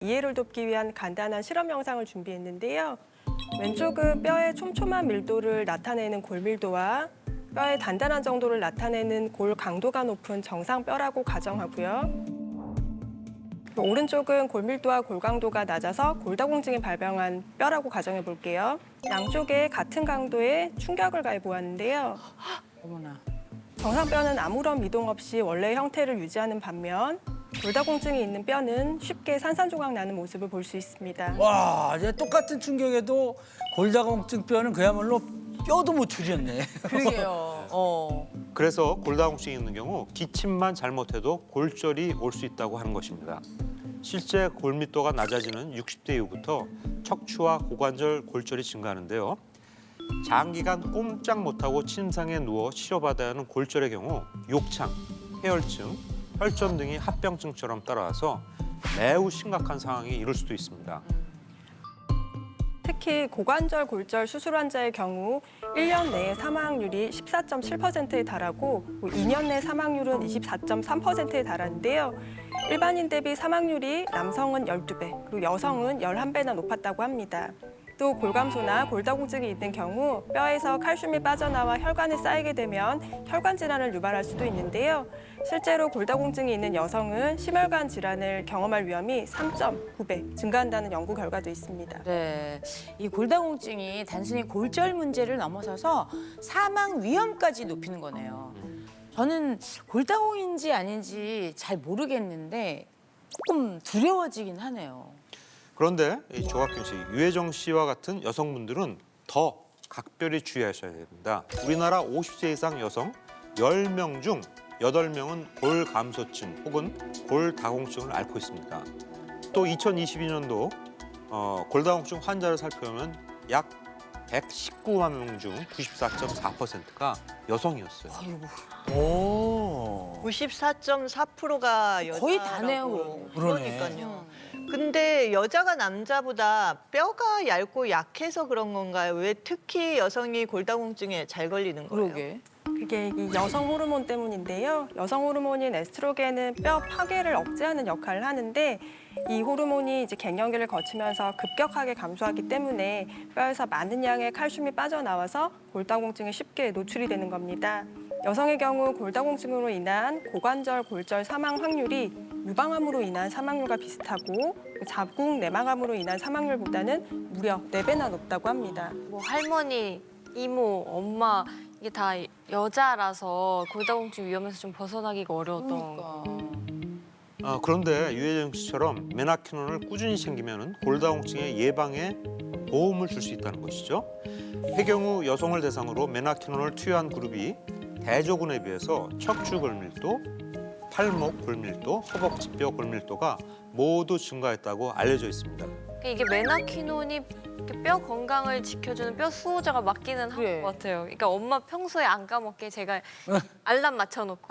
이해를 돕기 위한 간단한 실험 영상을 준비했는데요. 왼쪽은 뼈의 촘촘한 밀도를 나타내는 골밀도와 뼈의 단단한 정도를 나타내는 골 강도가 높은 정상뼈라고 가정하고요. 오른쪽은 골밀도와 골 강도가 낮아서 골다공증이 발병한 뼈라고 가정해 볼게요. 양쪽에 같은 강도의 충격을 가해 보았는데요. 어머나. 정상뼈는 아무런 미동 없이 원래의 형태를 유지하는 반면 골다공증이 있는 뼈는 쉽게 산산조각 나는 모습을 볼 수 있습니다. 와, 이제 똑같은 충격에도 골다공증 뼈는 그야말로 뼈도 못 추렸네. 그러게요. 그래서 골다공증이 있는 경우 기침만 잘못해도 골절이 올 수 있다고 하는 것입니다. 실제 골밀도가 낮아지는 60대 이후부터 척추와 고관절 골절이 증가하는데요. 장기간 꼼짝 못하고 침상에 누워 치료받아야 하는 골절의 경우 욕창, 해열증, 혈전 등이 합병증처럼 따라와서 매우 심각한 상황이 이를 수도 있습니다. 특히 고관절 골절 수술 환자의 경우 1년 내에 사망률이 14.7%에 달하고 2년 내 사망률은 24.3%에 달하는데요. 일반인 대비 사망률이 남성은 12배, 그리고 여성은 11배나 높았다고 합니다. 또 골감소나 골다공증이 있는 경우 뼈에서 칼슘이 빠져나와 혈관에 쌓이게 되면 혈관 질환을 유발할 수도 있는데요. 실제로 골다공증이 있는 여성은 심혈관 질환을 경험할 위험이 3.9배 증가한다는 연구 결과도 있습니다. 네, 이 골다공증이 단순히 골절 문제를 넘어서서 사망 위험까지 높이는 거네요. 저는 골다공인지 아닌지 잘 모르겠는데 조금 두려워지긴 하네요. 그런데 이 조갑경 씨, 유혜정 씨와 같은 여성분들은 더 각별히 주의하셔야 됩니다. 우리나라 50세 이상 여성 10명 중 8명은 골감소증 혹은 골다공증을 앓고 있습니다. 또 2022년도 골다공증 환자를 살펴보면 약 119만 명 중 94.4%가 여성이었어요. 오. 94.4%가 여자라고. 거의 다네요. 그러네. 그러니까요. 근데 여자가 남자보다 뼈가 얇고 약해서 그런 건가요? 왜 특히 여성이 골다공증에 잘 걸리는 거예요? 그러게. 그게 이 여성 호르몬 때문인데요. 여성 호르몬인 에스트로겐은 뼈 파괴를 억제하는 역할을 하는데 이 호르몬이 이제 갱년기를 거치면서 급격하게 감소하기 때문에 뼈에서 많은 양의 칼슘이 빠져나와서 골다공증에 쉽게 노출이 되는 겁니다. 여성의 경우 골다공증으로 인한 고관절 골절 사망 확률이 유방암으로 인한 사망률과 비슷하고 자궁 내막암으로 인한 사망률보다는 무려 4배나 높다고 합니다. 뭐 할머니, 이모, 엄마 이게 다 여자라서 골다공증 위험에서 좀 벗어나기가 어려웠던 거. 그런데 유혜정 씨처럼 메나키논을 꾸준히 챙기면 골다공증의 예방에 도움을 줄 수 있다는 것이죠. 폐경후 여성을 대상으로 메나키논을 투여한 그룹이 대조군에 비해서 척추 골밀도, 팔목 골밀도, 허벅지뼈 골밀도가 모두 증가했다고 알려져 있습니다. 이게 메나키논이 이렇게 뼈 건강을 지켜주는 뼈 수호자가 맞기는 한 그래. 것 같아요. 그러니까 엄마 평소에 안 까먹게 제가 알람 맞춰놓고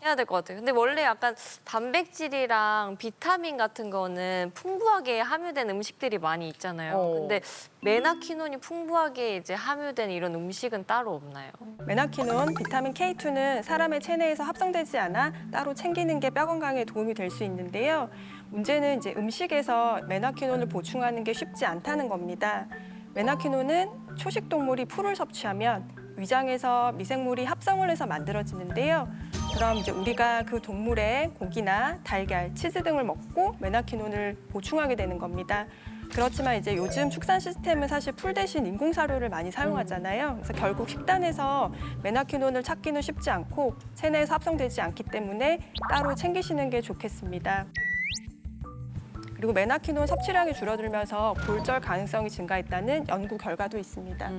해야 될 것 같아요. 근데 원래 약간 단백질이랑 비타민 같은 거는 풍부하게 함유된 음식들이 많이 있잖아요. 근데 메나키논이 풍부하게 이제 함유된 이런 음식은 따로 없나요? 메나키논, 비타민 K2는 사람의 체내에서 합성되지 않아 따로 챙기는 게 뼈 건강에 도움이 될 수 있는데요. 문제는 이제 음식에서 메나키논을 보충하는 게 쉽지 않다는 겁니다. 메나키논은 초식 동물이 풀을 섭취하면 위장에서 미생물이 합성을 해서 만들어지는데요. 그럼 이제 우리가 그 동물의 고기나 달걀, 치즈 등을 먹고 메나키논을 보충하게 되는 겁니다. 그렇지만 이제 요즘 축산 시스템은 사실 풀 대신 인공 사료를 많이 사용하잖아요. 그래서 결국 식단에서 메나키논을 찾기는 쉽지 않고 체내에서 합성되지 않기 때문에 따로 챙기시는 게 좋겠습니다. 그리고 메나키논 섭취량이 줄어들면서 골절 가능성이 증가했다는 연구 결과도 있습니다.